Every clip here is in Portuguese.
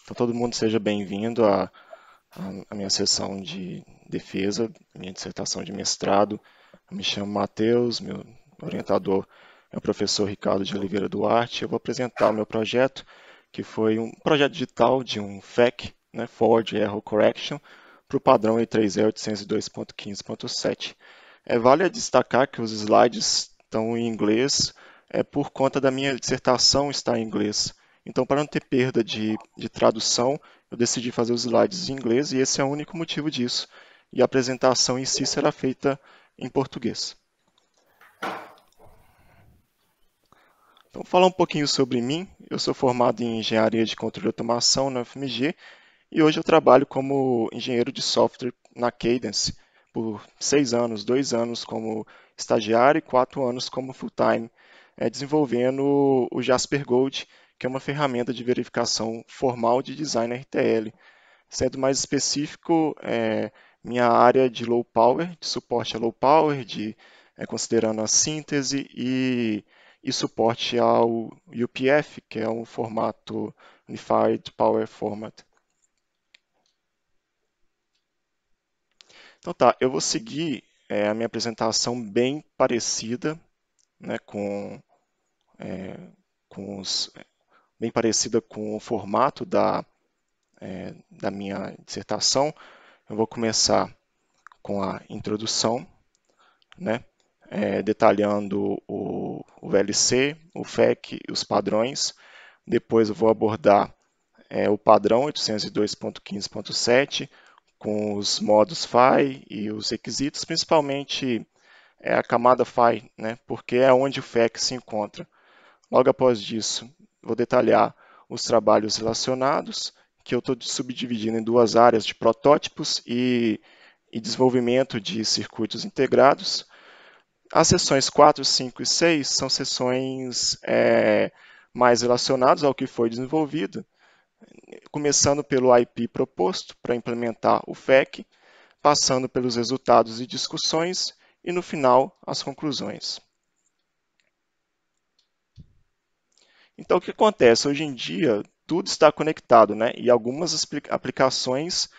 Então, todo mundo seja bem-vindo à minha sessão de defesa, minha dissertação de mestrado. Eu me chamo Matheus, meu orientador é o professor Ricardo de Oliveira Duarte. Eu vou apresentar o meu projeto, que foi um projeto digital de um FEC, né, Forward Error Correction, para o padrão E3E 802.15.7. Vale destacar que os slides estão em inglês, por conta da minha dissertação estar em inglês. Então, para não ter perda de tradução, eu decidi fazer os slides em inglês e esse é o único motivo disso. E a apresentação em si será feita em português. Então, falar um pouquinho sobre mim. Eu sou formado em Engenharia de Controle e Automação na UFMG e hoje eu trabalho como engenheiro de software na Cadence por 6 anos, 2 anos como estagiário e 4 anos como full-time, desenvolvendo o Jasper Gold, que é uma ferramenta de verificação formal de design RTL. Sendo mais específico, minha área de low power, de suporte a low power, considerando a síntese e suporte ao UPF, que é um formato Unified Power Format. Então tá, eu vou seguir a minha apresentação bem parecida, né, com os, bem parecida com o formato da minha dissertação. Eu vou começar com a introdução, né, detalhando o VLC, o FEC e os padrões. Depois eu vou abordar o padrão 802.15.7 com os modos FI e os requisitos, principalmente a camada FI, né, porque é onde o FEC se encontra. Logo após disso, vou detalhar os trabalhos relacionados, que eu estou subdividindo em duas áreas de protótipos e desenvolvimento de circuitos integrados. As sessões 4, 5 e 6 são sessões mais relacionadas ao que foi desenvolvido, começando pelo IP proposto para implementar o FEC, passando pelos resultados e discussões e, no final, as conclusões. Então, o que acontece? Hoje em dia, tudo está conectado, né? E algumas aplicações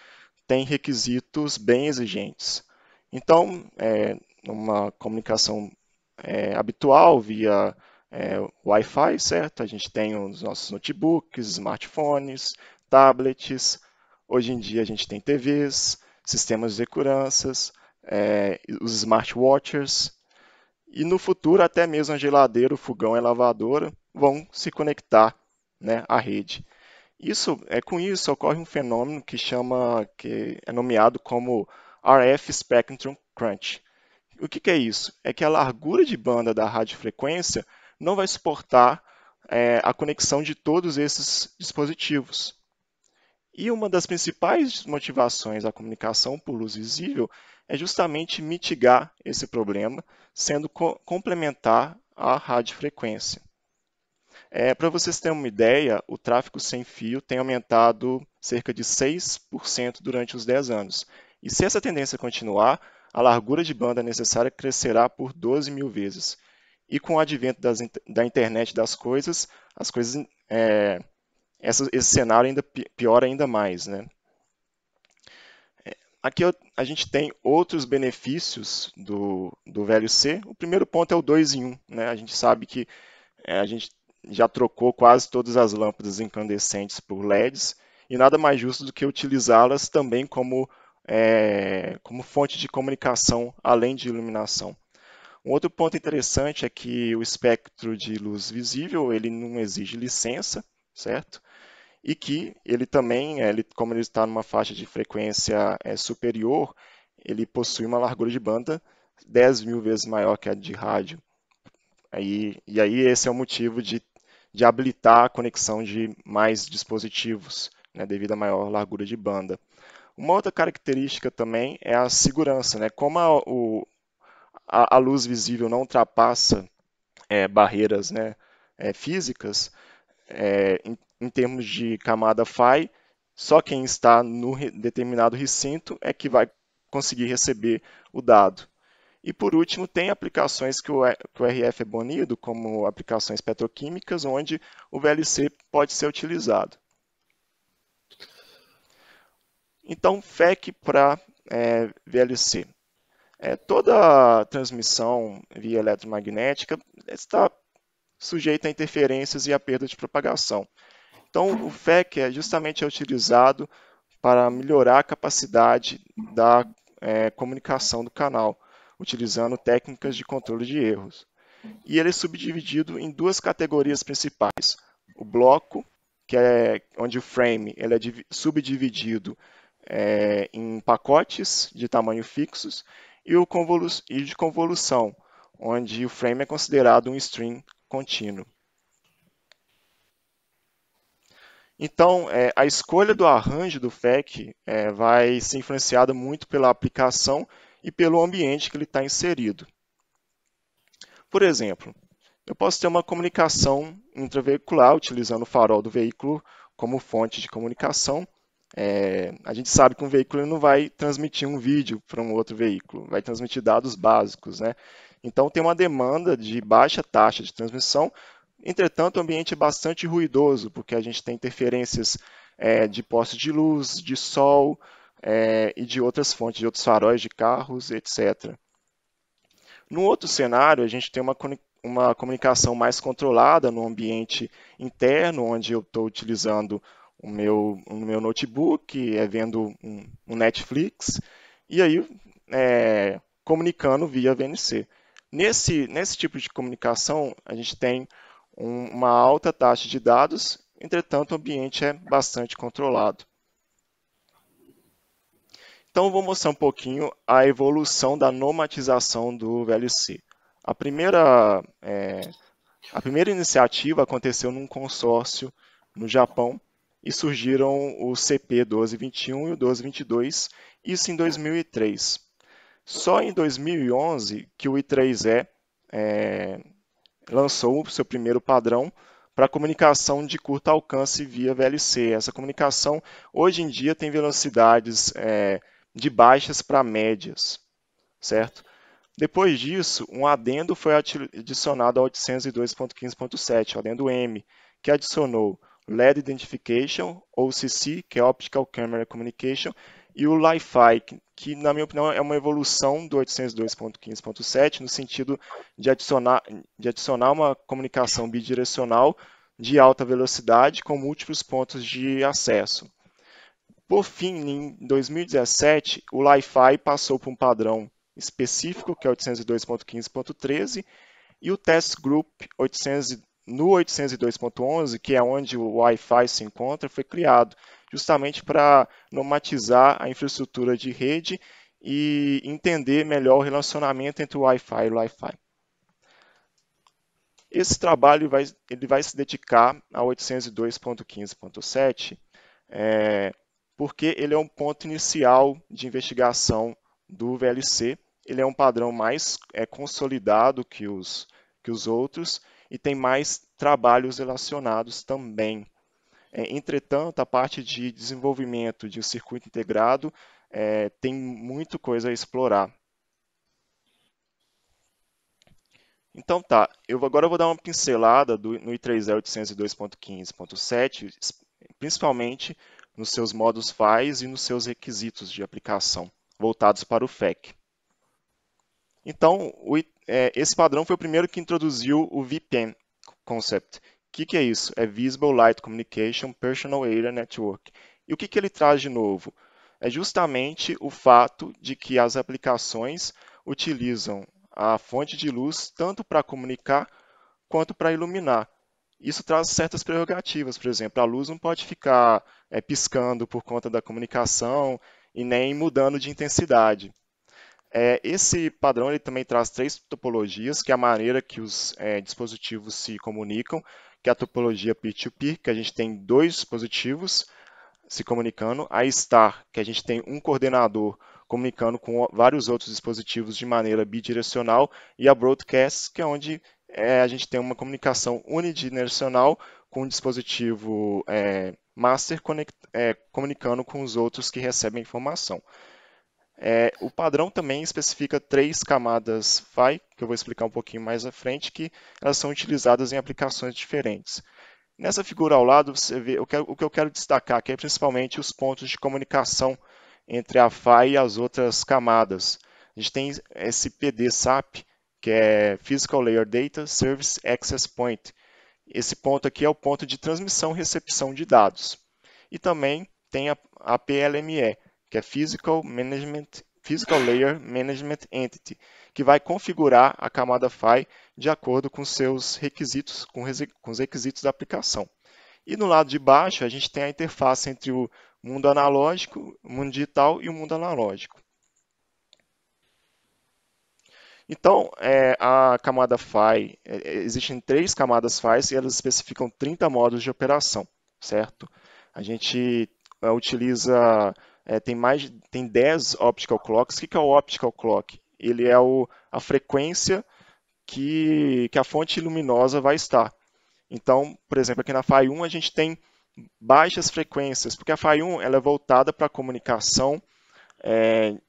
têm requisitos bem exigentes. Então, numa comunicação habitual via Wi-Fi, certo? A gente tem os nossos notebooks, smartphones, tablets. Hoje em dia a gente tem TVs, sistemas de seguranças, os smartwatches. E no futuro até mesmo a geladeira, o fogão e a lavadora vão se conectar, né, à rede. Com isso ocorre um fenômeno que é nomeado como RF Spectrum Crunch. O que é isso? É que a largura de banda da radiofrequência não vai suportar a conexão de todos esses dispositivos. E uma das principais motivações da comunicação por luz visível é justamente mitigar esse problema, sendo complementar à radiofrequência. Para vocês terem uma ideia, o tráfego sem fio tem aumentado cerca de 6% durante os 10 anos. E se essa tendência continuar, a largura de banda necessária crescerá por 12 mil vezes. E com o advento da internet das coisas, esse cenário ainda piora ainda mais, né? Aqui a gente tem outros benefícios do VLC. O primeiro ponto é o 2 em 1, né? A gente sabe que a gente já trocou quase todas as lâmpadas incandescentes por LEDs e nada mais justo do que utilizá-las também como fonte de comunicação, além de iluminação. Um outro ponto interessante é que o espectro de luz visível ele não exige licença, certo? E que ele também, como ele está numa faixa de frequência superior, ele possui uma largura de banda 10 mil vezes maior que a de rádio. E aí esse é o motivo de habilitar a conexão de mais dispositivos, né, devido à maior largura de banda. Uma outra característica também é a segurança, né? Como a luz visível não ultrapassa barreiras, né, físicas, em termos de camada Phi, só quem está no determinado recinto é que vai conseguir receber o dado. E por último, tem aplicações que o RF é banido, como aplicações petroquímicas, onde o VLC pode ser utilizado. Então, FEC para VLC. Toda transmissão via eletromagnética está sujeita a interferências e a perda de propagação. Então, o FEC justamente é utilizado para melhorar a capacidade da comunicação do canal, utilizando técnicas de controle de erros. E ele é subdividido em duas categorias principais. O bloco, que é onde o frame ele é subdividido em pacotes de tamanho fixos, e de convolução, onde o frame é considerado um string contínuo. Então, a escolha do arranjo do FEC vai ser influenciada muito pela aplicação e pelo ambiente que ele está inserido. Por exemplo, eu posso ter uma comunicação intraveicular utilizando o farol do veículo como fonte de comunicação. A gente sabe que um veículo não vai transmitir um vídeo para um outro veículo, vai transmitir dados básicos, né? Então tem uma demanda de baixa taxa de transmissão. Entretanto, o ambiente é bastante ruidoso, porque a gente tem interferências de postes de luz, de sol e de outras fontes, de outros faróis de carros, etc. No outro cenário, a gente tem uma comunicação mais controlada no ambiente interno, onde eu estou utilizando o meu notebook, vendo um Netflix, e aí comunicando via VNC. Nesse tipo de comunicação, a gente tem uma alta taxa de dados, entretanto, o ambiente é bastante controlado. Então, eu vou mostrar um pouquinho a evolução da normatização do VLC. A primeira iniciativa aconteceu num consórcio no Japão e surgiram o CP 1221 e o 1222, isso em 2003. Só em 2011 que o I3E lançou o seu primeiro padrão para comunicação de curto alcance via VLC. Essa comunicação hoje em dia tem velocidades de baixas para médias, certo? Depois disso, um adendo foi adicionado ao 802.15.7, o adendo M, que adicionou LED Identification, OCC, que é Optical Camera Communication, e o Li-Fi, que, na minha opinião, é uma evolução do 802.15.7, no sentido de adicionar uma comunicação bidirecional de alta velocidade com múltiplos pontos de acesso. Por fim, em 2017, o Li-Fi passou para um padrão específico, que é 802.15.13, e o Test Group no 802.11, que é onde o Wi-Fi se encontra, foi criado justamente para normatizar a infraestrutura de rede e entender melhor o relacionamento entre o Wi-Fi e o Wi-Fi. Esse trabalho ele vai se dedicar a 802.15.7, porque ele é um ponto inicial de investigação do VLC. Ele é um padrão mais consolidado que os outros e tem mais trabalhos relacionados também. Entretanto, a parte de desenvolvimento de um circuito integrado tem muita coisa a explorar. Então tá, agora eu vou dar uma pincelada no I3E 802.15.7, principalmente nos seus modos FAIS e nos seus requisitos de aplicação, voltados para o FEC. Então, esse padrão foi o primeiro que introduziu o VPN Concept. O que é isso? É Visible Light Communication Personal Area Network. E o que ele traz de novo? É justamente o fato de que as aplicações utilizam a fonte de luz tanto para comunicar quanto para iluminar. Isso traz certas prerrogativas, por exemplo, a luz não pode ficar piscando por conta da comunicação e nem mudando de intensidade. Esse padrão ele também traz três topologias, que é a maneira que os dispositivos se comunicam, que é a topologia peer-to-peer, que a gente tem dois dispositivos se comunicando, a star, que a gente tem um coordenador comunicando com vários outros dispositivos de maneira bidirecional, e a broadcast, que é onde a gente tem uma comunicação unidirecional com o dispositivo master comunicando com os outros que recebem a informação. O padrão também especifica três camadas PHY, que eu vou explicar um pouquinho mais à frente, que elas são utilizadas em aplicações diferentes. Nessa figura ao lado, você vê o que eu quero destacar, que é principalmente os pontos de comunicação entre a PHY e as outras camadas. A gente tem esse PD SAP, que é Physical Layer Data Service Access Point. Esse ponto aqui é o ponto de transmissão e recepção de dados. E também tem a PLME, que é Physical Layer Management Entity, que vai configurar a camada PHY de acordo com seus requisitos, com os requisitos da aplicação. E no lado de baixo, a gente tem a interface entre o mundo analógico, o mundo digital e o mundo analógico. Então, a camada PHY, existem 3 camadas PHY e elas especificam 30 modos de operação, certo? A gente utiliza, tem 10 optical clocks. O que é o optical clock? Ele é a frequência que a fonte luminosa vai estar. Então, por exemplo, aqui na PHY 1 a gente tem baixas frequências, porque a PHY 1 ela é voltada para a comunicação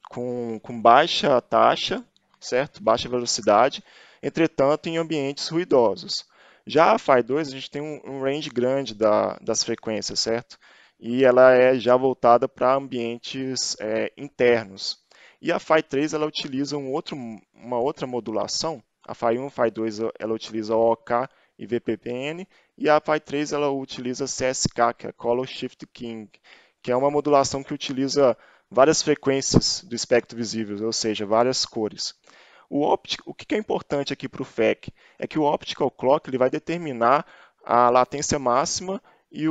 com baixa taxa, certo? Baixa velocidade, entretanto, em ambientes ruidosos. Já a PHY 2, a gente tem um range grande das frequências, certo? E ela é já voltada para ambientes internos. E a PHY 3, ela utiliza uma outra modulação. A PHY 1 e a PHY 2, ela utiliza OOK e VPPN, e a PHY 3, ela utiliza CSK, que é Color Shift Keying, que é uma modulação que utiliza várias frequências do espectro visível, ou seja, várias cores. O que é importante aqui para o FEC é que o Optical Clock ele vai determinar a latência máxima e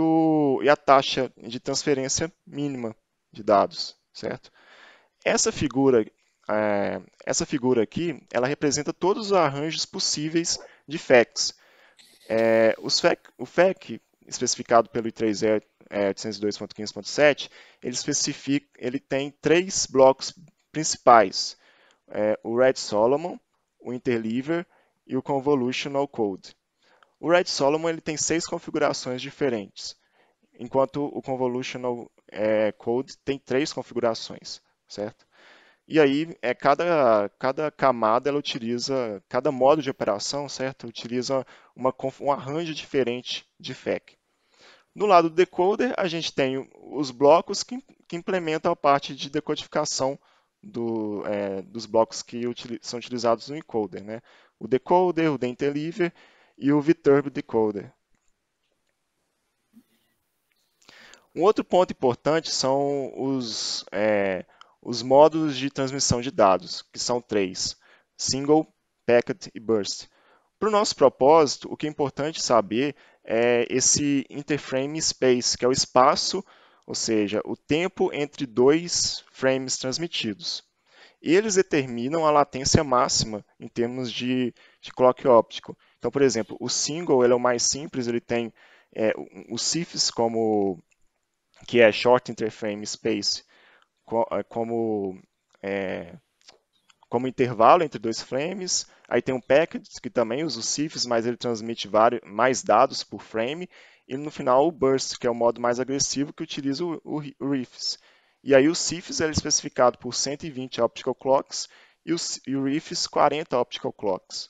a taxa de transferência mínima de dados, certo? Essa figura, essa figura aqui, ela representa todos os arranjos possíveis de FECs. O FEC, especificado pelo I3E 802.15.7, ele tem 3 blocos principais: o Red Solomon, o Interleaver e o Convolutional Code. O Red Solomon ele tem 6 configurações diferentes, enquanto o Convolutional Code tem 3 configurações, certo? E aí, cada camada, ela utiliza, cada modo de operação, certo? Utiliza um arranjo diferente de FEC. No lado do decoder, a gente tem os blocos que implementam a parte de decodificação dos blocos que são utilizados no encoder, né? O decoder, o deinterleaver e o vturb decoder. Um outro ponto importante são os modos de transmissão de dados, que são 3: Single, Packet e Burst. Para o nosso propósito, o que é importante saber é esse interframe space, que é o espaço, ou seja, o tempo entre 2 frames transmitidos. Eles determinam a latência máxima em termos de clock óptico. Então, por exemplo, o single ele é o mais simples, ele tem o CIFS que é Short Interframe Space, como, é, como intervalo entre 2 frames. Aí tem um packet, que também usa o CIFS, mas ele transmite mais dados por frame. E no final o Burst, que é o modo mais agressivo, que utiliza o RIFS. E aí o CIFS é especificado por 120 optical clocks e o RIFS 40 optical clocks.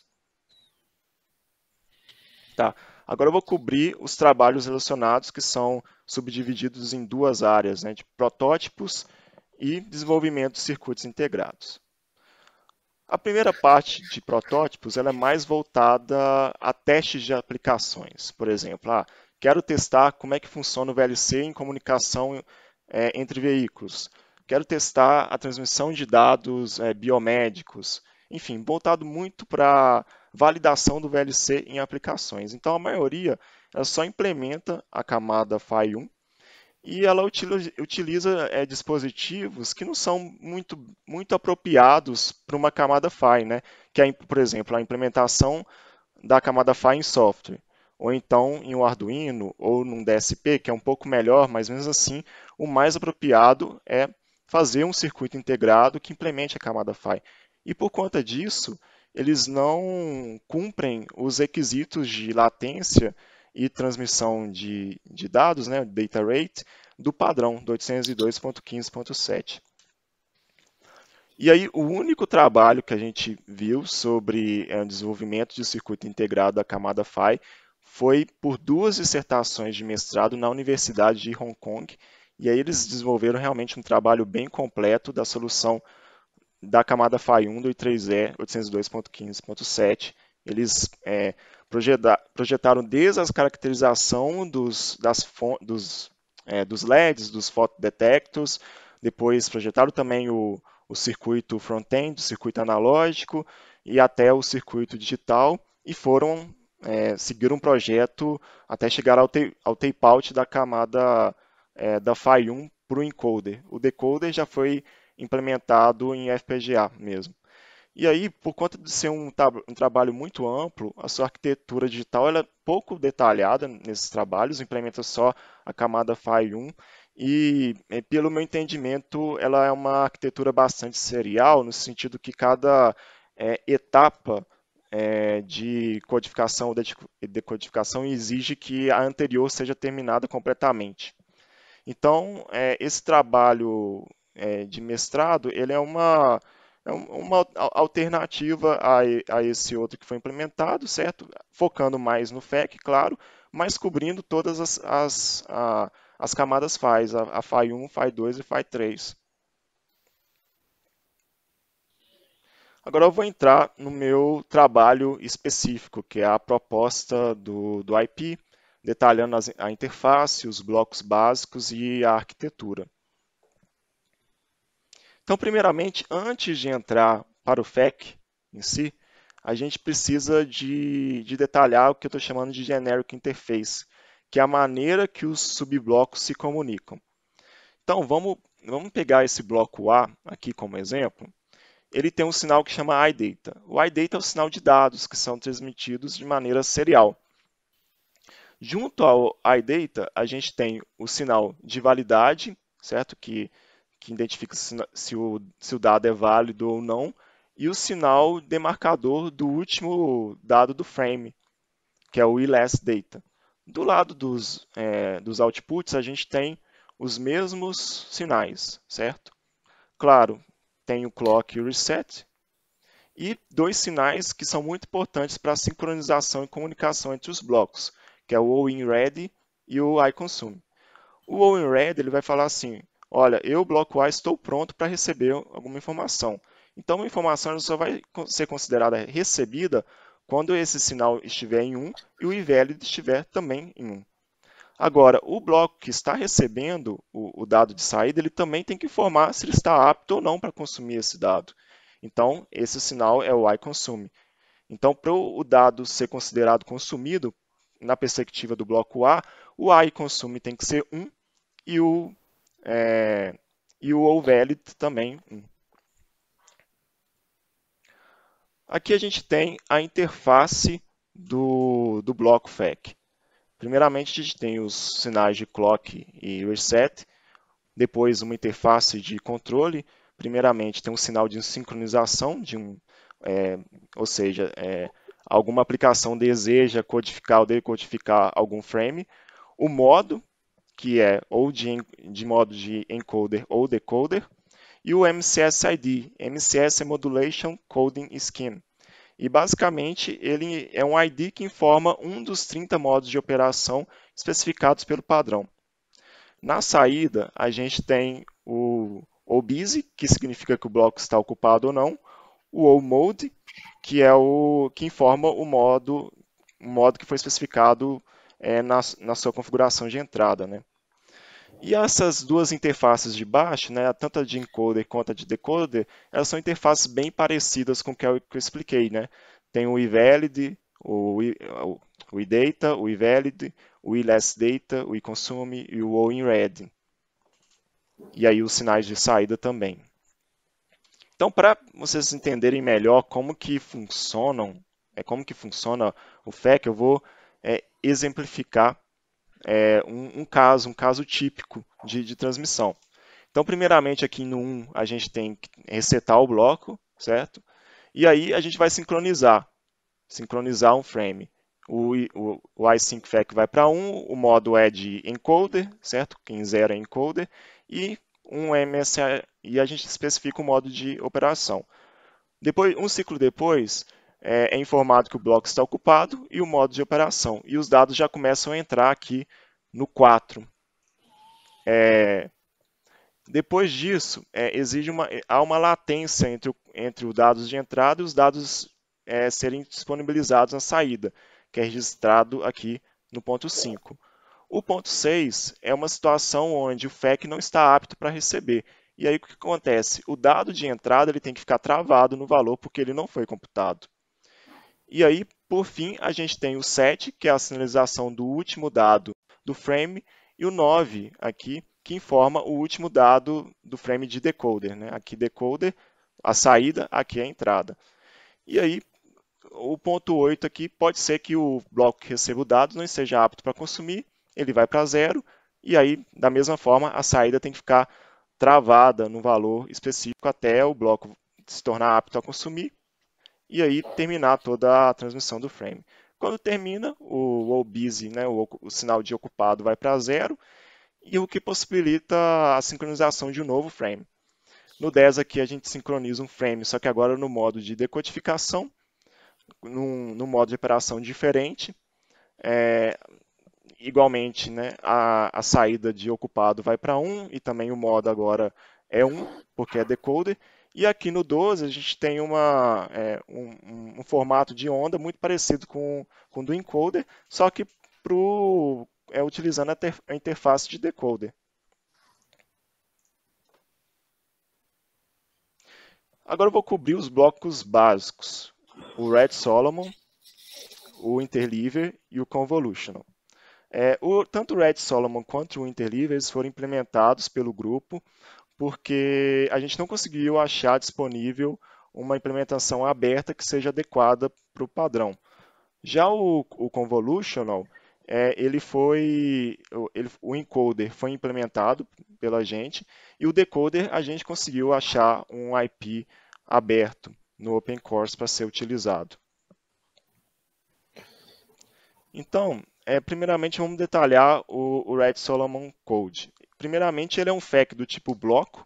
Tá. Agora eu vou cobrir os trabalhos relacionados que são subdivididos em 2 áreas, né, de protótipos e desenvolvimento de circuitos integrados. A primeira parte de protótipos ela é mais voltada a testes de aplicações. Por exemplo, quero testar como é que funciona o VLC em comunicação entre veículos. Quero testar a transmissão de dados biomédicos. Enfim, voltado muito para validação do VLC em aplicações. Então, a maioria ela só implementa a camada PHY 1 e ela utiliza dispositivos que não são muito apropriados para uma camada PHY, né? Que é, por exemplo, a implementação da camada PHY em software, ou então em um Arduino ou num DSP, que é um pouco melhor, mas mesmo assim o mais apropriado é fazer um circuito integrado que implemente a camada PHY. E por conta disso, eles não cumprem os requisitos de latência e transmissão de dados, né, data rate, do padrão do 802.15.7. E aí, o único trabalho que a gente viu sobre o desenvolvimento de circuito integrado da camada PHY foi por 2 dissertações de mestrado na Universidade de Hong Kong E aí eles desenvolveram realmente um trabalho bem completo da solução da camada PHY 1 do I3E 802.15.7. Eles projetaram desde a caracterização dos LEDs, dos photodetectors, depois projetaram também o circuito front-end, o circuito analógico e até o circuito digital e foram seguir um projeto até chegar ao tape-out da camada da PHY para o encoder. O decoder já foi implementado em FPGA mesmo. E aí, por conta de ser um trabalho muito amplo, a sua arquitetura digital ela é pouco detalhada nesses trabalhos, implementa só a camada PHY e, pelo meu entendimento, ela é uma arquitetura bastante serial, no sentido que cada etapa de codificação ou decodificação exige que a anterior seja terminada completamente. Então, esse trabalho de mestrado, ele é uma alternativa a esse outro que foi implementado, certo? Focando mais no FEC, claro, mas cobrindo todas as camadas FAIs, a FAI 1, FAI 2 e FAI 3. Agora eu vou entrar no meu trabalho específico, que é a proposta do IP, detalhando a interface, os blocos básicos e a arquitetura. Então, primeiramente, antes de entrar para o FEC em si, a gente precisa de detalhar o que eu estou chamando de Generic Interface, que é a maneira que os subblocos se comunicam. Então, vamos pegar esse bloco A aqui como exemplo. Ele tem um sinal que chama iData. O iData é o sinal de dados que são transmitidos de maneira serial. Junto ao iData, a gente tem o sinal de validade, certo? Que identifica se o dado é válido ou não, e o sinal demarcador do último dado do frame, que é o eLastData. Do lado dos outputs, a gente tem os mesmos sinais, certo? Claro, tem o clock e o reset, e dois sinais que são muito importantes para a sincronização e comunicação entre os blocos, que é o all-in-ready e o iConsume. O all-in-ready ele vai falar assim, olha, eu, bloco A, estou pronto para receber alguma informação. Então, a informação só vai ser considerada recebida quando esse sinal estiver em 1 e o invalid estiver também em 1. Agora, o bloco que está recebendo o dado de saída, ele também tem que informar se ele está apto ou não para consumir esse dado. Então, esse sinal é o iConsume. Então, para o dado ser considerado consumido, na perspectiva do bloco A, o iConsume tem que ser 1 e o allValid também 1. Aqui a gente tem a interface do bloco FEC. Primeiramente, a gente tem os sinais de clock e reset, depois uma interface de controle. Primeiramente, tem um sinal de sincronização, ou seja, alguma aplicação deseja codificar ou decodificar algum frame. O modo, que é ou de modo de encoder ou decoder, e o MCS-ID. MCS é Modulation Coding Scheme. E basicamente ele é um ID que informa um dos 30 modos de operação especificados pelo padrão. Na saída, a gente tem o busy, que significa que o bloco está ocupado ou não, o allMode, que é o que informa o modo que foi especificado na sua configuração de entrada, né? E essas duas interfaces de baixo, né, tanto a de encoder quanto a de decoder, elas são interfaces bem parecidas com o que eu expliquei, né? Tem o eValid, o eData, o eValid, o eLastData, o eConsume e o all-in-ready. E aí os sinais de saída também. Então, para vocês entenderem melhor como que funciona o FEC, eu vou exemplificar um caso típico de transmissão. Então, primeiramente, aqui no 1, a gente tem que resetar o bloco, certo? E aí a gente vai sincronizar um frame. O iSyncFEC vai para 1, o modo é de encoder, certo? Em 0 é encoder, e e a gente especifica o modo de operação. Depois, um ciclo depois, é informado que o bloco está ocupado e o modo de operação. E os dados já começam a entrar aqui no 4. Depois disso, há uma latência entre os dados de entrada e os dados serem disponibilizados na saída, que é registrado aqui no ponto 5. O ponto 6 é uma situação onde o FEC não está apto para receber. E aí o que acontece? O dado de entrada ele tem que ficar travado no valor porque ele não foi computado. E aí, por fim, a gente tem o 7, que é a sinalização do último dado do frame, e o 9 aqui, que informa o último dado do frame de decoder, né? Aqui decoder, a saída, aqui a entrada. E aí, o ponto 8 aqui pode ser que o bloco que receba o dado não esteja apto para consumir, ele vai para zero, e aí, da mesma forma, a saída tem que ficar travada no valor específico até o bloco se tornar apto a consumir, e aí terminar toda a transmissão do frame. Quando termina, o OBusy, né, o sinal de ocupado vai para zero, e o que possibilita a sincronização de um novo frame. No 10 aqui a gente sincroniza um frame, só que agora no modo de decodificação, num modo de operação diferente. Igualmente, né, a saída de ocupado vai para 1 e também o modo agora é 1, porque é decoder. E aqui no 12 a gente tem um formato de onda muito parecido com o do encoder, só que utilizando a interface de decoder. Agora eu vou cobrir os blocos básicos, o Red Solomon, o Interleaver e o Convolutional. Tanto o Red Solomon quanto o Interleaver eles foram implementados pelo grupo porque a gente não conseguiu achar disponível uma implementação aberta que seja adequada para o padrão. Já o Convolutional, o encoder foi implementado pela gente e o decoder a gente conseguiu achar um IP aberto no OpenCores para ser utilizado. Então, primeiramente vamos detalhar o Red Solomon Code. Primeiramente, ele é um FEC do tipo bloco.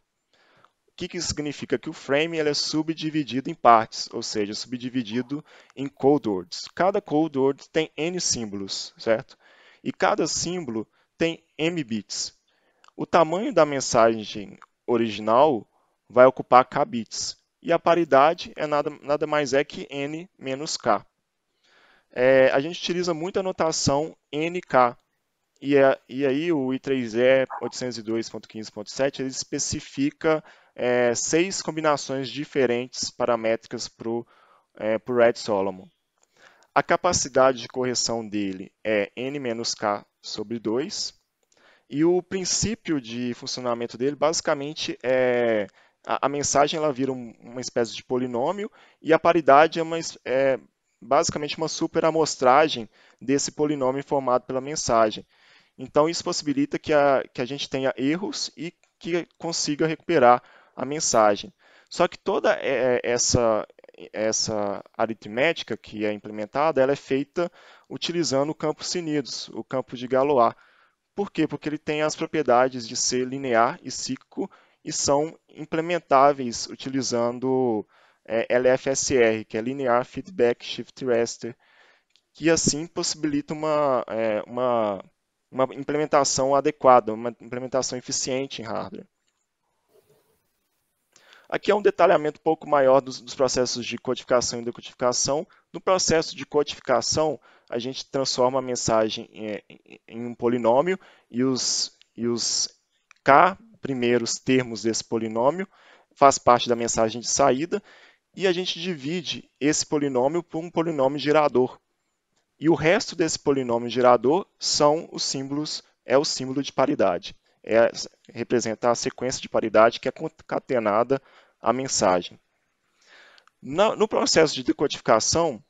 O que isso significa? Que o frame ele é subdividido em partes, ou seja, subdividido em code words. Cada code word tem N símbolos, certo? E cada símbolo tem M bits. O tamanho da mensagem original vai ocupar K bits. E a paridade nada mais é que N menos K. A gente utiliza muito a notação NK. E aí o I3E 802.15.7 ele especifica 6 combinações diferentes paramétricas para o Red Solomon. A capacidade de correção dele é N-K sobre 2. E o princípio de funcionamento dele basicamente é a mensagem ela vira uma espécie de polinômio e a paridade é basicamente uma superamostragem desse polinômio formado pela mensagem. Então, isso possibilita que a gente tenha erros e que consiga recuperar a mensagem. Só que toda essa aritmética que é implementada, ela é feita utilizando o campo Sinidos, o campo de Galois. Por quê? Porque ele tem as propriedades de ser linear e cíclico e são implementáveis utilizando LFSR, que é Linear Feedback Shift Raster, que assim possibilita uma implementação adequada, uma implementação eficiente em hardware. Aqui é um detalhamento um pouco maior dos processos de codificação e decodificação. No processo de codificação, a gente transforma a mensagem em um polinômio e os K primeiros termos desse polinômio faz parte da mensagem de saída e a gente divide esse polinômio por um polinômio gerador. E o resto desse polinômio gerador são os símbolos, é o símbolo de paridade. Representa a sequência de paridade que é concatenada à mensagem. No processo de decodificação,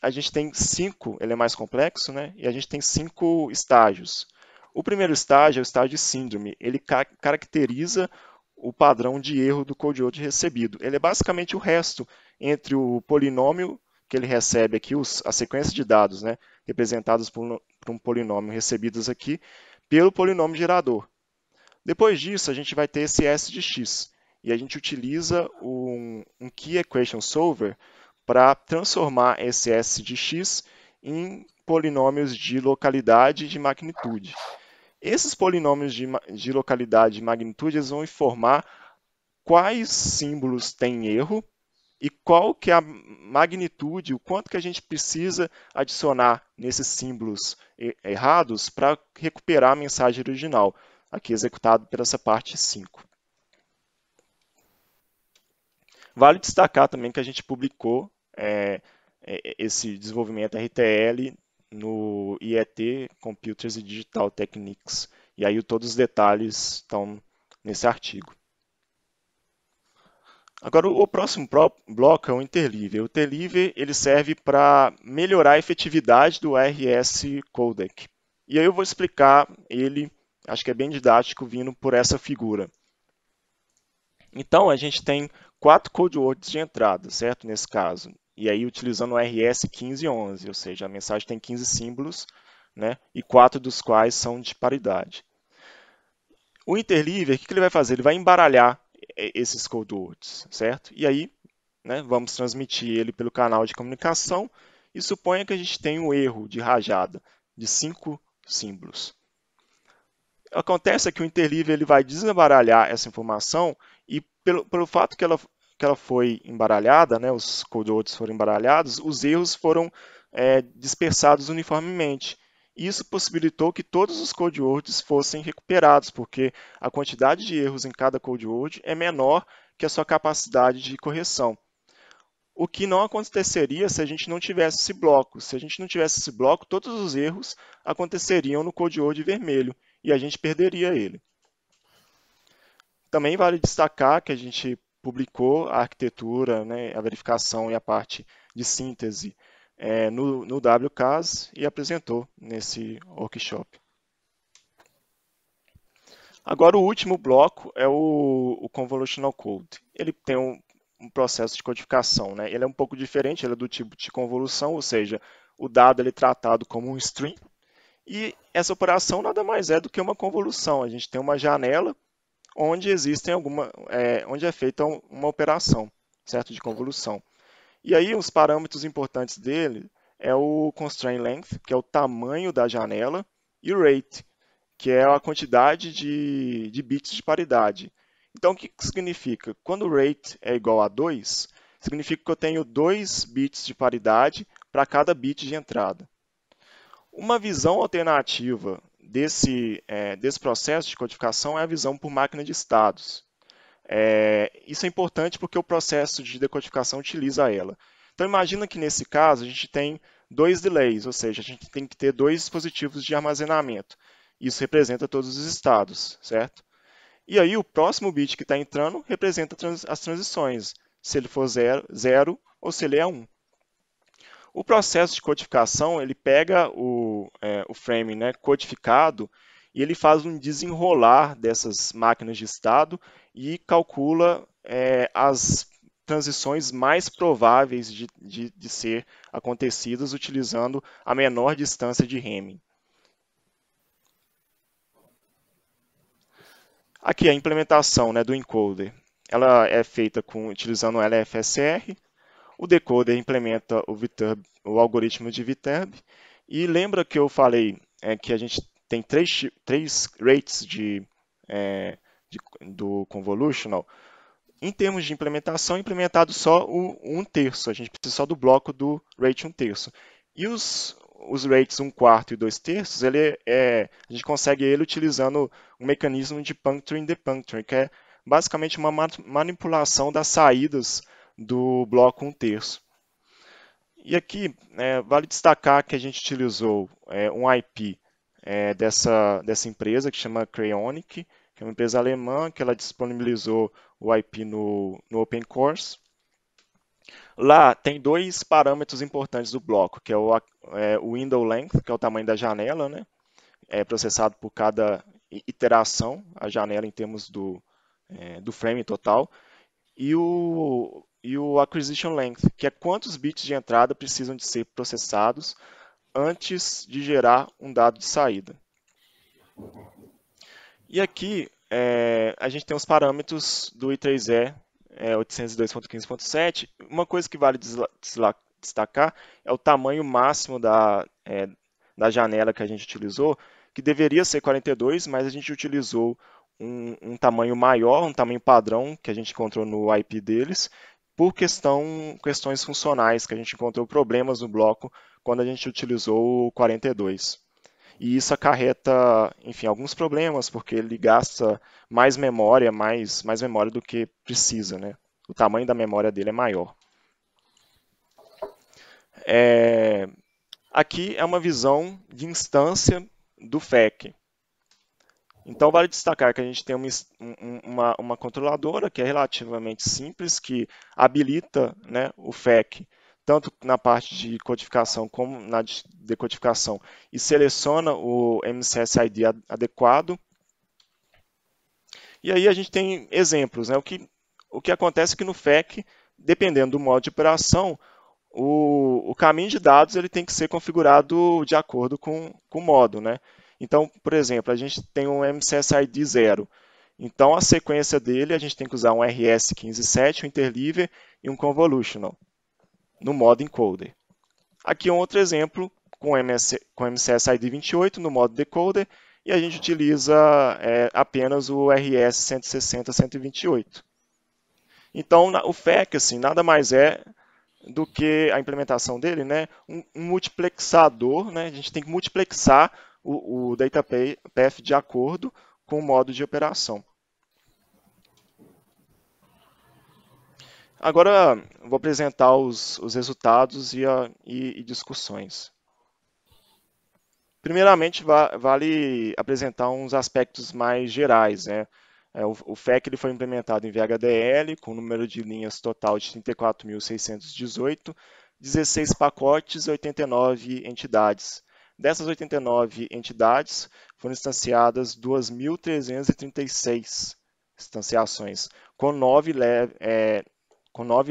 a gente tem 5, ele é mais complexo, né? E a gente tem 5 estágios. O primeiro estágio é o estágio de síndrome. Ele caracteriza o padrão de erro do code word recebido. Ele é basicamente o resto entre o polinômio que ele recebe aqui, a sequência de dados, né, representados por um polinômio recebidos aqui pelo polinômio gerador. Depois disso, a gente vai ter esse S de x, e a gente utiliza um Key Equation Solver para transformar esse S de x em polinômios de localidade e de magnitude. Esses polinômios de localidade e magnitude eles vão informar quais símbolos têm erro e qual que é a magnitude, o quanto que a gente precisa adicionar nesses símbolos errados para recuperar a mensagem original, aqui executado por essa parte 5. Vale destacar também que a gente publicou esse desenvolvimento RTL no IET Computers e Digital Techniques, e aí todos os detalhes estão nesse artigo. Agora, o próximo bloco é o interleaver. O interleaver ele serve para melhorar a efetividade do ARS codec. E aí eu vou explicar ele, acho que é bem didático, vindo por essa figura. Então, a gente tem 4 code words de entrada, certo? Nesse caso. E aí, utilizando o RS 1511, ou seja, a mensagem tem 15 símbolos, né? E 4 dos quais são de paridade. O interleaver, o que ele vai fazer? Ele vai embaralhar esses code words, certo? E aí, né, vamos transmitir ele pelo canal de comunicação e suponha que a gente tem um erro de rajada de 5 símbolos. Acontece que o interleaver ele vai desembaralhar essa informação e pelo fato que ela foi embaralhada, né, os code words foram embaralhados, os erros foram dispersados uniformemente. Isso possibilitou que todos os code words fossem recuperados, porque a quantidade de erros em cada code word é menor que a sua capacidade de correção. O que não aconteceria se a gente não tivesse esse bloco. Se a gente não tivesse esse bloco, todos os erros aconteceriam no code word vermelho e a gente perderia ele. Também vale destacar que a gente publicou a arquitetura, né, a verificação e a parte de síntese no WCAS e apresentou nesse workshop. Agora, o último bloco é o Convolutional Code. Ele tem um processo de codificação, né? Ele é um pouco diferente, ele é do tipo de convolução, ou seja, o dado ele é tratado como um string, e essa operação nada mais é do que uma convolução. A gente tem uma janela onde onde é feita uma operação, certo, de convolução. E aí os parâmetros importantes dele é o constraint length, que é o tamanho da janela, e o rate, que é a quantidade de bits de paridade. Então, o que significa? Quando o rate é igual a 2, significa que eu tenho 2 bits de paridade para cada bit de entrada. Uma visão alternativa desse processo de codificação é a visão por máquina de estados. Isso é importante porque o processo de decodificação utiliza ela. Então, imagina que nesse caso a gente tem 2 delays, ou seja, a gente tem que ter 2 dispositivos de armazenamento. Isso representa todos os estados, certo? E aí o próximo bit que está entrando representa as transições, se ele for 0 ou se ele é 1. O processo de codificação, ele pega o frame, né, codificado e ele faz um desenrolar dessas máquinas de estado e calcula as transições mais prováveis de ser acontecidas utilizando a menor distância de Hamming. Aqui a implementação, né, do encoder. Ela é feita utilizando o LFSR. O decoder implementa o algoritmo de Viterbi. E lembra que eu falei que a gente tem três rates do convolutional? Em termos de implementação, implementado só o 1/3. A gente precisa só do bloco do rate 1/3. E os rates 1/4 e 2/3, a gente consegue ele utilizando um mecanismo de puncturing depuncturing, que é basicamente uma manipulação das saídas do bloco 1/3. E aqui vale destacar que a gente utilizou um IP dessa empresa que chama Crayonic, que é uma empresa alemã, que ela disponibilizou o IP no OpenCores. Lá tem 2 parâmetros importantes do bloco, que é o window length, que é o tamanho da janela, né? É processado por cada iteração, a janela em termos do frame total, e o acquisition length, que é quantos bits de entrada precisam de ser processados antes de gerar um dado de saída. E aqui a gente tem os parâmetros do I3E 802.15.7. Uma coisa que vale destacar é o tamanho máximo da janela que a gente utilizou, que deveria ser 42, mas a gente utilizou um tamanho maior, um tamanho padrão que a gente encontrou no IP deles, por questões funcionais, que a gente encontrou problemas no bloco quando a gente utilizou o 42. E isso acarreta, enfim, alguns problemas, porque ele gasta mais memória do que precisa, né? O tamanho da memória dele é maior. Aqui é uma visão de instância do FEC. Então, vale destacar que a gente tem uma controladora que é relativamente simples, que habilita, né, o FEC, tanto na parte de codificação como na de decodificação, e seleciona o MCSID adequado. E aí a gente tem exemplos, né? O que acontece é que no FEC, dependendo do modo de operação, o caminho de dados ele tem que ser configurado de acordo com o modo, né? Então, por exemplo, a gente tem um MCSID 0. Então, a sequência dele, a gente tem que usar um RS157, um interleaver e um convolutional, no modo encoder. Aqui é um outro exemplo com MCSID 28 no modo decoder, e a gente utiliza apenas o RS 160-128. Então, o FEC, assim, nada mais é do que a implementação dele, né? Um multiplexador, né? A gente tem que multiplexar o data path de acordo com o modo de operação. Agora vou apresentar os resultados e discussões. Primeiramente, vale apresentar uns aspectos mais gerais, né? O FEC ele foi implementado em VHDL, com um número de linhas total de 34.618, 16 pacotes e 89 entidades. Dessas 89 entidades, foram instanciadas 2.336 instanciações, com 9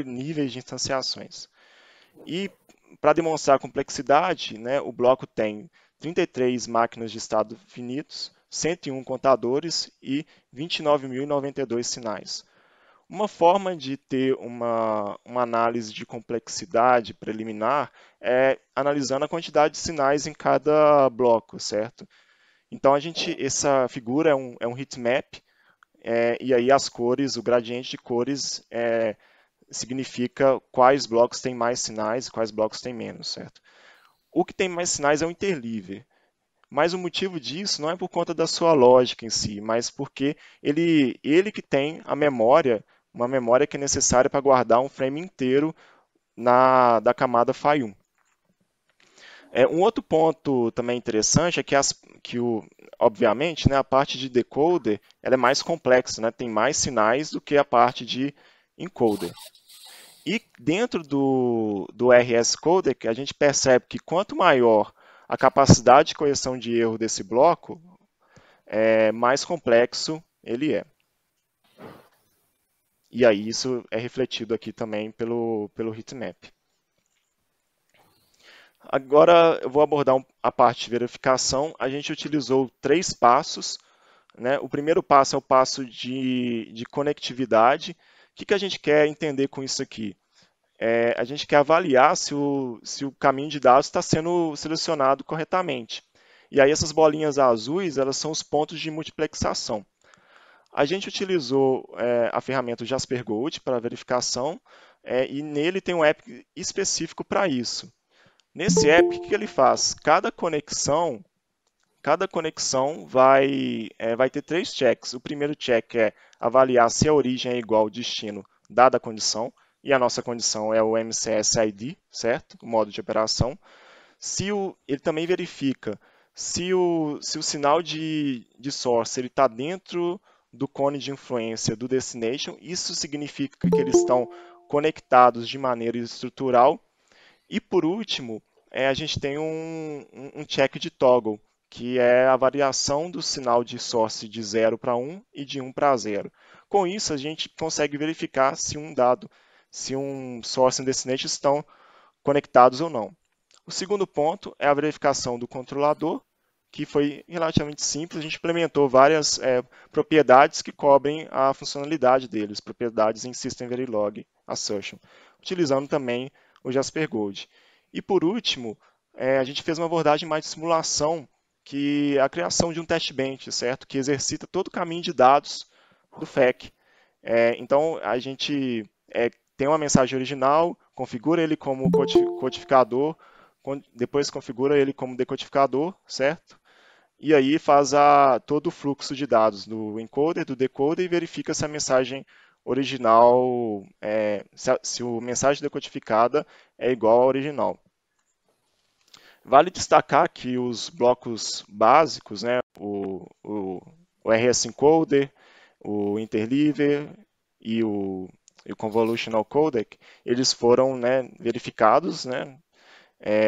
níveis de instanciações. E, para demonstrar a complexidade, né, o bloco tem 33 máquinas de estado finitos, 101 contadores e 29.092 sinais. Uma forma de ter uma análise de complexidade preliminar é analisando a quantidade de sinais em cada bloco, certo? Então, essa figura é um heatmap, e aí as cores, o gradiente de cores significa quais blocos têm mais sinais e quais blocos têm menos, certo? O que tem mais sinais é o interleaver. Mas o motivo disso não é por conta da sua lógica em si, mas porque ele que tem a memória, uma memória que é necessária para guardar um frame inteiro da camada Phi1. Um outro ponto também interessante é obviamente, né, a parte de decoder ela é mais complexa, né, tem mais sinais do que a parte de encoder. E dentro do RS Codec, a gente percebe que quanto maior a capacidade de correção de erro desse bloco, mais complexo ele é. E aí isso é refletido aqui também pelo heatmap. Agora eu vou abordar a parte de verificação. A gente utilizou 3 passos, né? O primeiro passo é o passo de conectividade. O que a gente quer entender com isso aqui? A gente quer avaliar se o caminho de dados está sendo selecionado corretamente. E aí essas bolinhas azuis, elas são os pontos de multiplexação. A gente utilizou a ferramenta Jasper Gold para verificação, e nele tem um app específico para isso. Nesse app, o que ele faz? Cada conexão vai ter 3 checks. O primeiro check é avaliar se a origem é igual ao destino, dada a condição, e a nossa condição é o MCSID, certo? O modo de operação. Ele também verifica se o sinal de source está dentro do cone de influência do destination. Isso significa que eles estão conectados de maneira estrutural. E por último, a gente tem um check de toggle, que é a variação do sinal de source de 0 para 1 e de 1 para 0. Com isso, a gente consegue verificar se se um source e um destination estão conectados ou não. O segundo ponto é a verificação do controlador, que foi relativamente simples. A gente implementou várias propriedades que cobrem a funcionalidade deles, propriedades em System Verilog Assertion, utilizando também o Jasper Gold. E por último, a gente fez uma abordagem mais de simulação que a criação de um test bench, certo? Que exercita todo o caminho de dados do FAC. Então, a gente tem uma mensagem original, configura ele como codificador, depois configura ele como decodificador, certo? E aí faz todo o fluxo de dados do encoder, do decoder e verifica se a mensagem original, se a mensagem decodificada é igual à original. Vale destacar que os blocos básicos, né, o RS Encoder, o Interleaver e o Convolutional Codec, eles foram, né, verificados, né,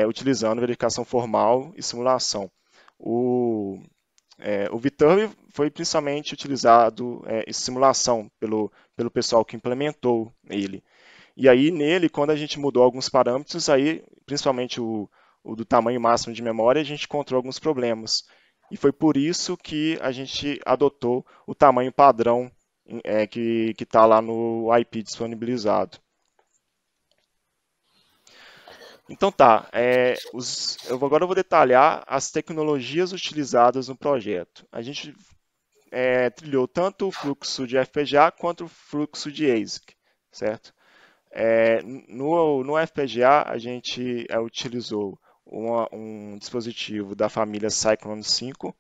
utilizando verificação formal e simulação. O Viterbi foi principalmente utilizado em simulação pelo pessoal que implementou ele. E aí nele, quando a gente mudou alguns parâmetros, aí principalmente o do tamanho máximo de memória, a gente encontrou alguns problemas. E foi por isso que a gente adotou o tamanho padrão que está lá no IP disponibilizado. Então tá, agora eu vou detalhar as tecnologias utilizadas no projeto. A gente trilhou tanto o fluxo de FPGA quanto o fluxo de ASIC, certo? No FPGA, a gente utilizou um dispositivo da família Cyclone 5,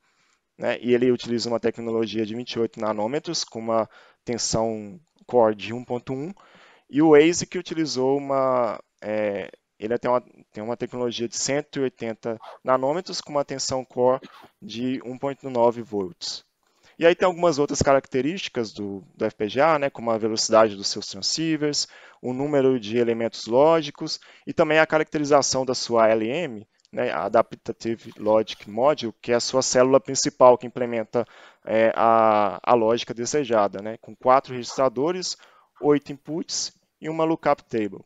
né, e ele utiliza uma tecnologia de 28 nanômetros com uma tensão core de 1.1, e o ASIC utilizou ele tem uma tecnologia de 180 nanômetros com uma tensão core de 1.9 volts. E aí tem algumas outras características do FPGA, né, como a velocidade dos seus transceivers, o número de elementos lógicos e também a caracterização da sua ALM, né, a Adaptive Logic Module, que é a sua célula principal que implementa a lógica desejada, né, com 4 registradores, 8 inputs e uma lookup table.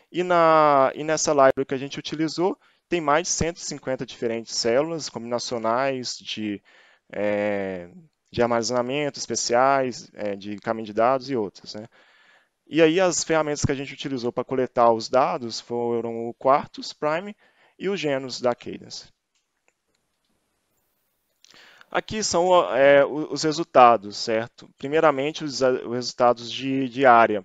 E nessa library que a gente utilizou, tem mais de 150 diferentes células combinacionais de armazenamento especiais, de caminho de dados e outras, né? E aí as ferramentas que a gente utilizou para coletar os dados foram o Quartus Prime e o Genus da Cadence. Aqui são os resultados, certo? Primeiramente, os resultados de área.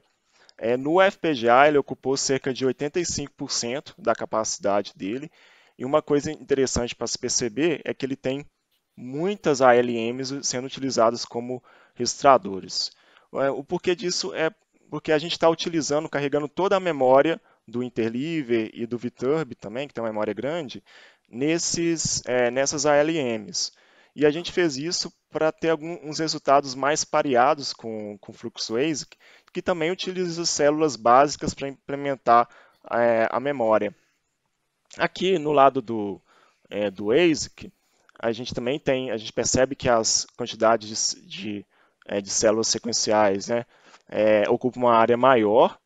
No FPGA, ele ocupou cerca de 85% da capacidade dele. E uma coisa interessante para se perceber é que ele tem muitas ALMs sendo utilizadas como registradores. O porquê disso é porque a gente está utilizando, carregando toda a memória do Interleaver e do Viterbi também, que tem uma memória grande, nessas ALMs. E a gente fez isso para ter alguns resultados mais pareados com o fluxo ASIC, que também utiliza células básicas para implementar a memória. Aqui no lado do ASIC, a gente percebe que as quantidades de células sequenciais, né, ocupam uma área maior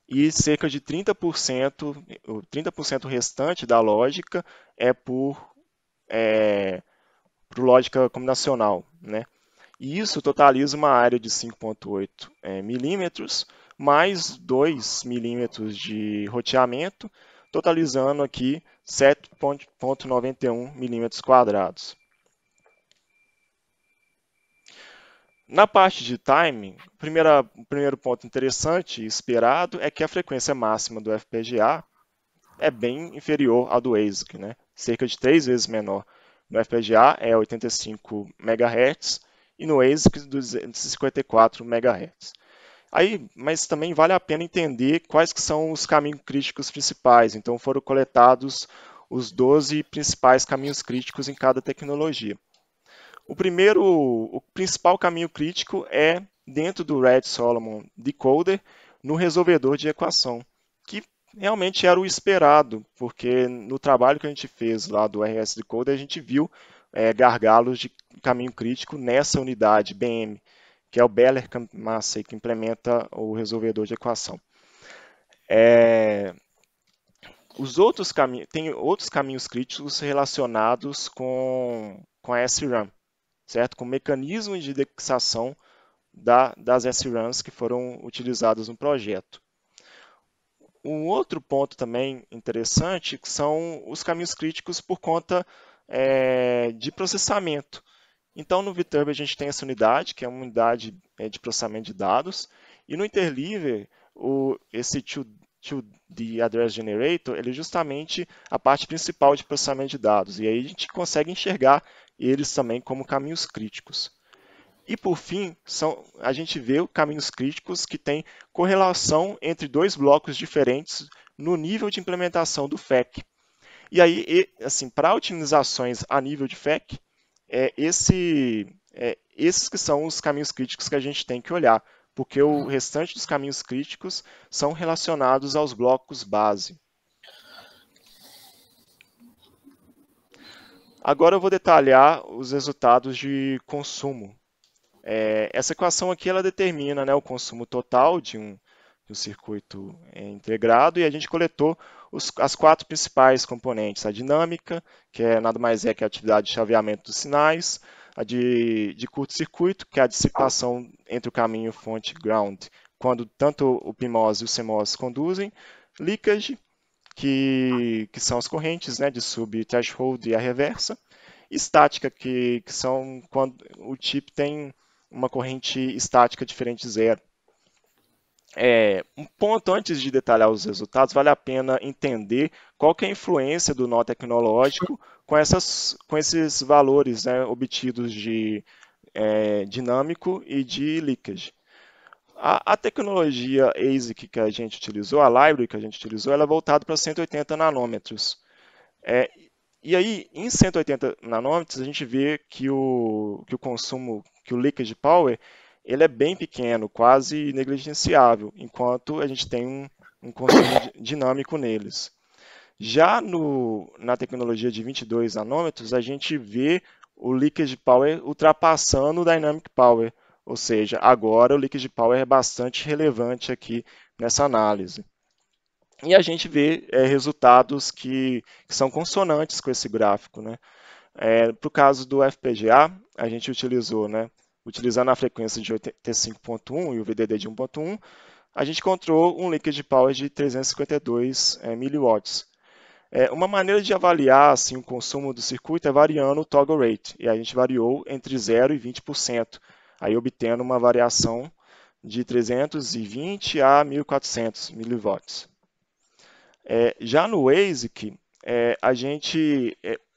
e cerca de 30%, o 30% restante da lógica é por lógica combinacional, né? E isso totaliza uma área de 5,8 milímetros, mais 2 milímetros de roteamento, totalizando aqui 7,91 milímetros quadrados. Na parte de timing, o primeiro ponto interessante e esperado é que a frequência máxima do FPGA é bem inferior à do ASIC, né? Cerca de 3 vezes menor. No FPGA é 85 MHz e no ASIC 254 MHz. Mas também vale a pena entender quais que são os caminhos críticos principais. Então foram coletados os 12 principais caminhos críticos em cada tecnologia. O principal caminho crítico é dentro do Reed-Solomon Decoder, no resolvedor de equação, que realmente era o esperado, porque no trabalho que a gente fez lá do RS Decoder, a gente viu gargalos de caminho crítico nessa unidade BM, que é o Beller-Massey, que implementa o resolvedor de equação. Tem outros caminhos críticos relacionados com a SRAM, certo? Com mecanismos de indexação das SRAMs que foram utilizados no projeto. Um outro ponto também interessante são os caminhos críticos por conta de processamento. Então, no Viterbi a gente tem essa unidade, que é uma unidade de processamento de dados, e no Interleaver, esse 2D Address Generator, ele é justamente a parte principal de processamento de dados, e aí a gente consegue enxergar eles também como caminhos críticos. E por fim, a gente vê caminhos críticos que têm correlação entre dois blocos diferentes no nível de implementação do FEC. E aí, assim, para otimizações a nível de FEC, esses que são os caminhos críticos que a gente tem que olhar, porque o restante dos caminhos críticos são relacionados aos blocos base. Agora eu vou detalhar os resultados de consumo. Essa equação aqui ela determina, né, o consumo total de um circuito integrado, e a gente coletou as quatro principais componentes: a dinâmica, que nada mais é que a atividade de chaveamento dos sinais; a de curto-circuito, que é a dissipação entre o caminho fonte e ground, quando tanto o PMOS e o CMOS conduzem; leakage, que são as correntes, né, de sub-threshold e a reversa; estática, que são quando o chip tem uma corrente estática diferente de zero. Um ponto antes de detalhar os resultados, vale a pena entender qual que é a influência do nó tecnológico com esses valores, né, obtidos de dinâmico e de leakage. A tecnologia ASIC que a gente utilizou, a library que a gente utilizou, ela é voltada para 180 nanômetros. É, e aí, em 180 nanômetros, a gente vê que o consumo, que o leakage power, ele é bem pequeno, quase negligenciável, enquanto a gente tem um consumo dinâmico neles. Já na tecnologia de 22 nanômetros, a gente vê o leakage power ultrapassando o dynamic power, ou seja, agora o leakage power é bastante relevante aqui nessa análise. E a gente vê resultados que são consonantes com esse gráfico, né? Para o caso do FPGA, a gente utilizou, né, utilizando a frequência de 85.1 e o VDD de 1.1, a gente encontrou um leakage power de 352 miliwatts. Uma maneira de avaliar assim, o consumo do circuito é variando o toggle rate, e a gente variou entre 0 e 20%, aí obtendo uma variação de 320 a 1400 miliwatts. Já no ASIC,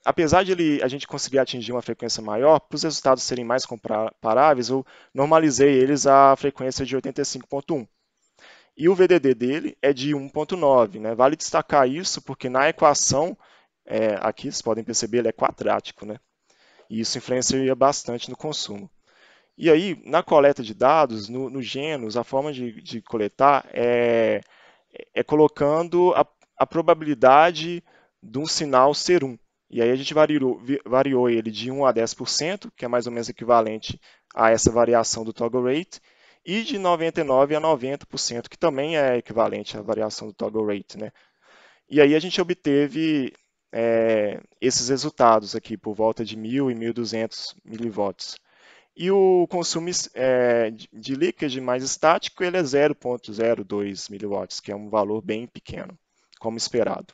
apesar de a gente conseguir atingir uma frequência maior, para os resultados serem mais comparáveis, eu normalizei eles à frequência de 85.1. E o VDD dele é de 1.9, né? Vale destacar isso porque na equação, aqui vocês podem perceber, ele é quadrático, né? E isso influencia bastante no consumo. E aí, na coleta de dados, no Genus, a forma de coletar é colocando a probabilidade de um sinal ser 1. E aí a gente variou ele de 1 a 10%, que é mais ou menos equivalente a essa variação do toggle rate, e de 99 a 90%, que também é equivalente à variação do toggle rate, né? E aí a gente obteve esses resultados aqui, por volta de 1.000 e 1.200 milivolts. E o consumo de leakage mais estático ele é 0,02 miliwatts, que é um valor bem pequeno, como esperado.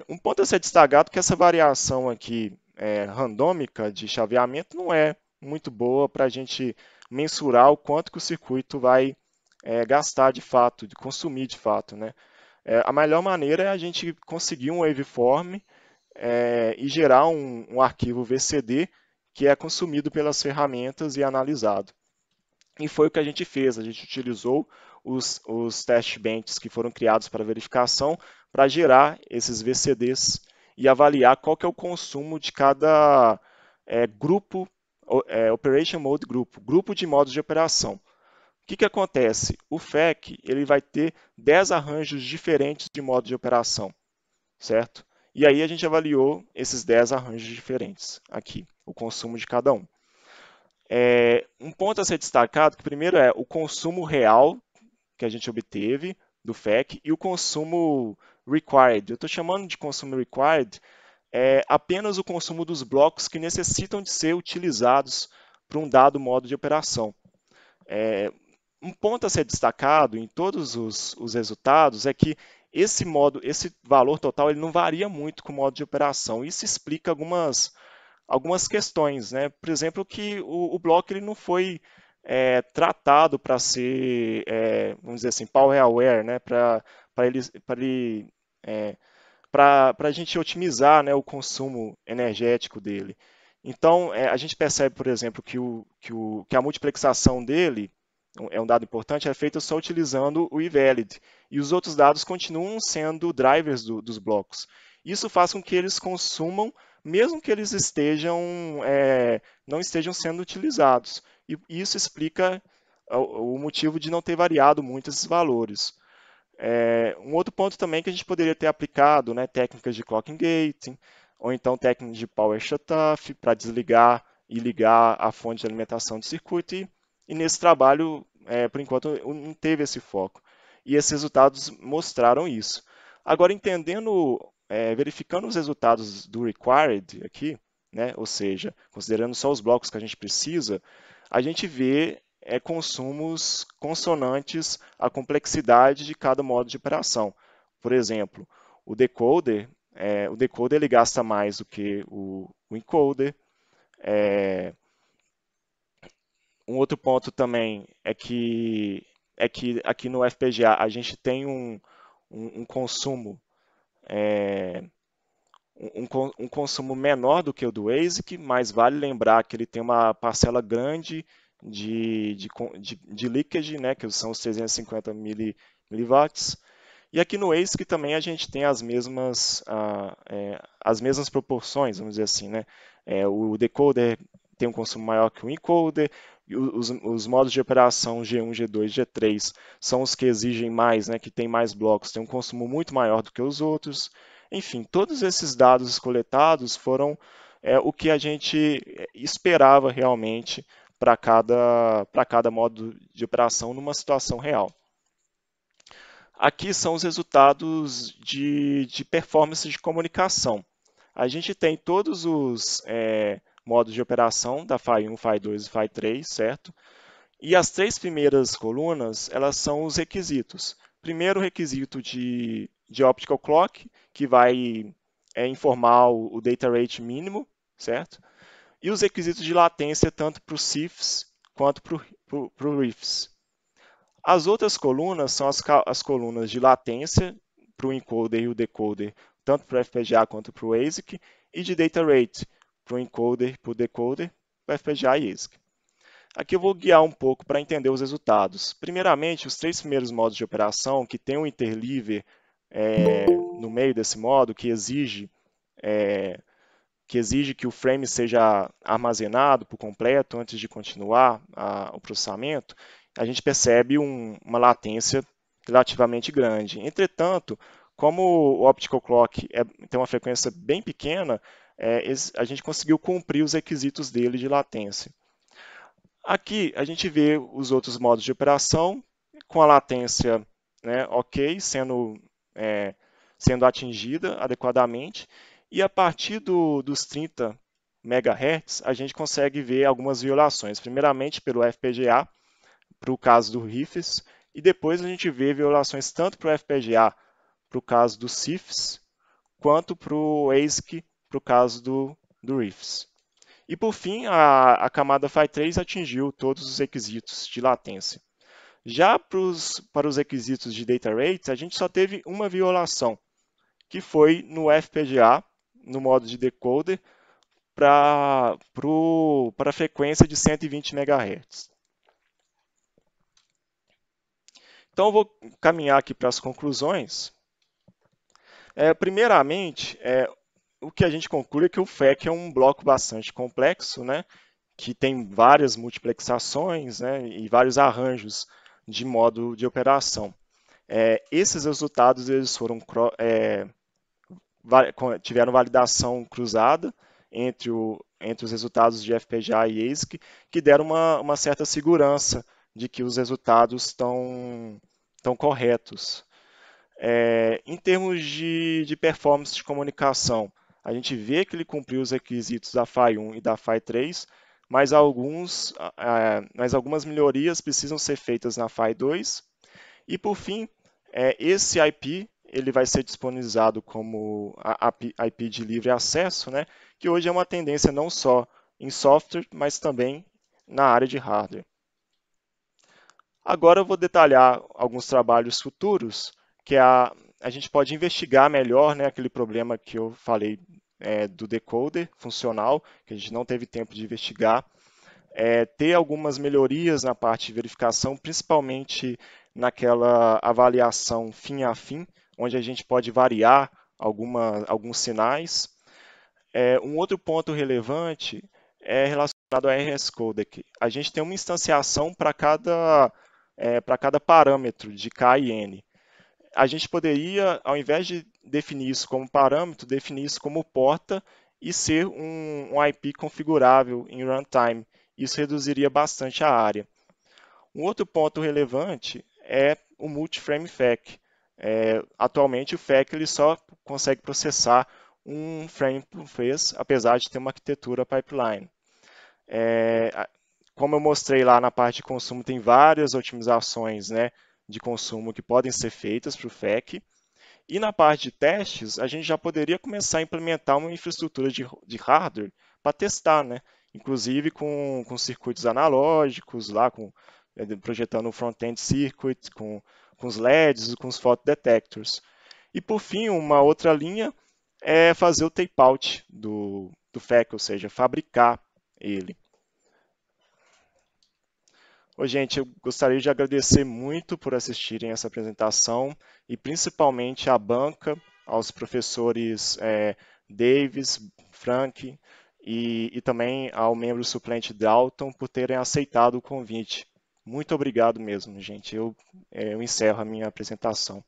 Um ponto a ser destacado é que essa variação aqui randômica de chaveamento não é muito boa para a gente mensurar o quanto que o circuito vai gastar de fato, de consumir de fato, né? A melhor maneira é a gente conseguir um waveform e gerar um arquivo VCD que é consumido pelas ferramentas e analisado. E foi o que a gente fez, a gente utilizou os test benches que foram criados para verificação para gerar esses VCDs e avaliar qual que é o consumo de cada grupo, Operation Mode grupo de modos de operação. O que acontece? O FEC ele vai ter 10 arranjos diferentes de modo de operação, certo? E aí a gente avaliou esses 10 arranjos diferentes aqui, o consumo de cada um. Um ponto a ser destacado, que primeiro é o consumo real que a gente obteve do FEC e o consumo required. Eu estou chamando de consumo required apenas o consumo dos blocos que necessitam de ser utilizados para um dado modo de operação. Um ponto a ser destacado em todos os resultados é que esse valor total, ele não varia muito com o modo de operação. Isso explica algumas questões, né? Por exemplo, que o bloco ele não foi tratado para ser, vamos dizer assim, power aware, né? Para a gente otimizar, né, o consumo energético dele. Então, a gente percebe, por exemplo, que a multiplexação dele, é um dado importante, é feita só utilizando o eValid, e os outros dados continuam sendo drivers dos blocos. Isso faz com que eles consumam, mesmo que eles não estejam sendo utilizados. E isso explica o motivo de não ter variado muito esses valores. Um outro ponto também que a gente poderia ter aplicado, né, técnicas de clock gating, ou então técnicas de power shutoff para desligar e ligar a fonte de alimentação do circuito. E nesse trabalho, por enquanto, não teve esse foco. E esses resultados mostraram isso. Agora, verificando os resultados do required aqui, né, ou seja, considerando só os blocos que a gente precisa, a gente vê consumos consonantes à complexidade de cada modo de operação. Por exemplo, o decoder ele gasta mais do que o encoder. É, um outro ponto também é que aqui no FPGA a gente tem um consumo um consumo menor do que o do ASIC, mas vale lembrar que ele tem uma parcela grande de leakage, né, que são os 350 miliwatts. E aqui no ASIC também a gente tem as mesmas proporções, vamos dizer assim, né? O decoder tem um consumo maior que o encoder, e os modos de operação G1, G2, G3 são os que exigem mais, né, que tem mais blocos, tem um consumo muito maior do que os outros. Enfim, todos esses dados coletados foram o que a gente esperava realmente para cada modo de operação numa situação real. Aqui são os resultados de performance de comunicação. A gente tem todos os modos de operação da FAI 1, FAI 2 e FAI 3, certo? E as três primeiras colunas, elas são os requisitos. Primeiro, o requisito de optical clock, que vai informar o data rate mínimo, certo? E os requisitos de latência, tanto para os CIFS quanto para o RIFS. As outras colunas são as colunas de latência para o encoder e o decoder, tanto para o FPGA quanto para o ASIC, e de data rate para o encoder e para o decoder, para o FPGA e ASIC. Aqui eu vou guiar um pouco para entender os resultados. Primeiramente, os três primeiros modos de operação, que tem um interleaver no meio desse modo, que o frame seja armazenado por completo antes de continuar o processamento, a gente percebe uma latência relativamente grande. Entretanto, como o optical clock tem uma frequência bem pequena, a gente conseguiu cumprir os requisitos dele de latência. Aqui a gente vê os outros modos de operação com a latência, né, ok, sendo atingida adequadamente, e a partir dos 30 MHz a gente consegue ver algumas violações, primeiramente pelo FPGA, para o caso do RIFS, e depois a gente vê violações tanto para o FPGA, para o caso do CIFS, quanto para o ASIC, para o caso do RIFS. E por fim, a camada Phi 3 atingiu todos os requisitos de latência. Já para os requisitos de data rates, a gente só teve uma violação, que foi no FPGA, no modo de decoder, para a frequência de 120 MHz. Então, eu vou caminhar aqui para as conclusões. Primeiramente, o que a gente conclui é que o FEC é um bloco bastante complexo, né, que tem várias multiplexações, né, e vários arranjos de modo de operação. Esses resultados eles tiveram validação cruzada entre os resultados de FPGA e ASIC, que deram uma certa segurança de que os resultados estão corretos. Em termos de performance de comunicação, a gente vê que ele cumpriu os requisitos da FAI 1 e da FAI 3, mas algumas melhorias precisam ser feitas na FAI 2. E por fim, esse IP ele vai ser disponibilizado como a IP de livre acesso, né? Que hoje é uma tendência não só em software, mas também na área de hardware. Agora eu vou detalhar alguns trabalhos futuros, que a gente pode investigar melhor, né, aquele problema que eu falei do decoder funcional, que a gente não teve tempo de investigar, ter algumas melhorias na parte de verificação, principalmente naquela avaliação fim a fim, onde a gente pode variar alguns sinais. Um outro ponto relevante é relacionado ao RS Codec. A gente tem uma instanciação para cada parâmetro de K e N. A gente poderia, ao invés de definir isso como parâmetro, definir isso como porta e ser um IP configurável em runtime. Isso reduziria bastante a área. Um outro ponto relevante é o multiframe FAC. Atualmente o FAC ele só consegue processar um frame por vez, apesar de ter uma arquitetura pipeline. Como eu mostrei lá na parte de consumo, tem várias otimizações, né, de consumo que podem ser feitas para o FAC. E na parte de testes, a gente já poderia começar a implementar uma infraestrutura de hardware para testar, né? Inclusive com circuitos analógicos, lá projetando um front-end circuit, com os LEDs, com os photodetectors. E por fim, uma outra linha é fazer o tape-out do FAC, ou seja, fabricar ele. Oi, gente, eu gostaria de agradecer muito por assistirem essa apresentação e principalmente à banca, aos professores Davis, Frank e também ao membro suplente Dalton por terem aceitado o convite. Muito obrigado mesmo, gente. Eu encerro a minha apresentação.